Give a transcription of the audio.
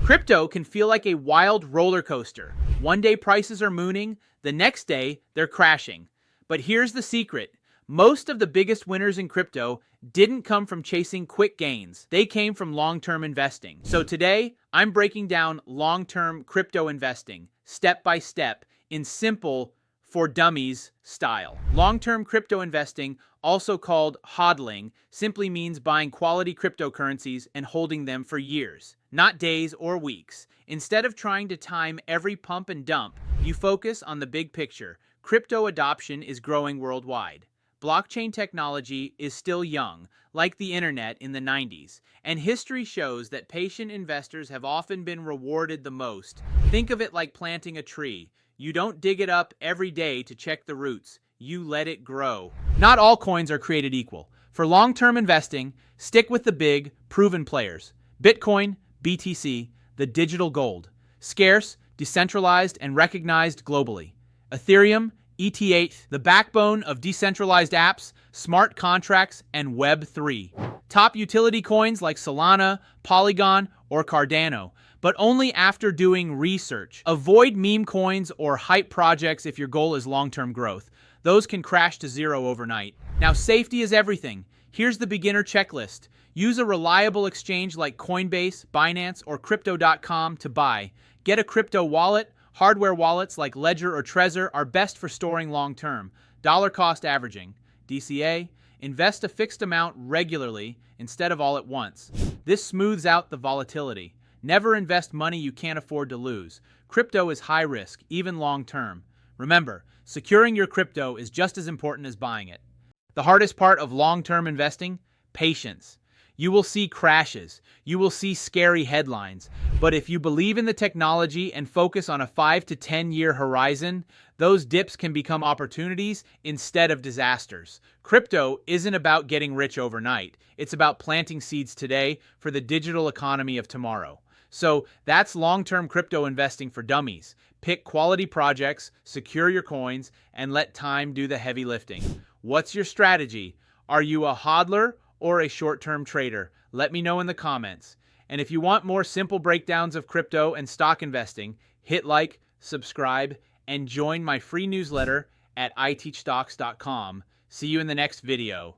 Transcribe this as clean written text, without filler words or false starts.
Crypto can feel like a wild roller coaster. One day prices are mooning, the next day they're crashing. But here's the secret. Most of the biggest winners in crypto didn't come from chasing quick gains. They came from long-term investing. So today, I'm breaking down long-term crypto investing, step by step, in simple for dummies style. Long-term crypto investing, also called HODLing, simply means buying quality cryptocurrencies and holding them for years, not days or weeks. Instead of trying to time every pump and dump, you focus on the big picture. Crypto adoption is growing worldwide. Blockchain technology is still young, like the internet in the 90s, and history shows that patient investors have often been rewarded the most. Think of it like planting a tree. You don't dig it up every day to check the roots. You let it grow. Not all coins are created equal. For long-term investing, stick with the big, proven players. Bitcoin, BTC, the digital gold. Scarce, decentralized, and recognized globally. Ethereum, ETH, the backbone of decentralized apps, smart contracts, and Web3. Top utility coins like Solana, Polygon, or Cardano, but only after doing research. Avoid meme coins or hype projects if your goal is long-term growth. Those can crash to zero overnight. Now, safety is everything. Here's the beginner checklist. Use a reliable exchange like Coinbase, Binance, or Crypto.com to buy. Get a crypto wallet. Hardware wallets like Ledger or Trezor are best for storing long-term. Dollar cost averaging. DCA. Invest a fixed amount regularly instead of all at once. This smooths out the volatility. Never invest money you can't afford to lose. Crypto is high risk, even long-term. Remember, securing your crypto is just as important as buying it. The hardest part of long-term investing? Patience. You will see crashes. You will see scary headlines. But if you believe in the technology and focus on a 5 to 10 year horizon, those dips can become opportunities instead of disasters. Crypto isn't about getting rich overnight. It's about planting seeds today for the digital economy of tomorrow. So that's long-term crypto investing for dummies. Pick quality projects, secure your coins, and let time do the heavy lifting. What's your strategy? Are you a hodler or a short-term trader? Let me know in the comments. And if you want more simple breakdowns of crypto and stock investing, hit like, subscribe, and join my free newsletter at ITeachStocks.com. See you in the next video.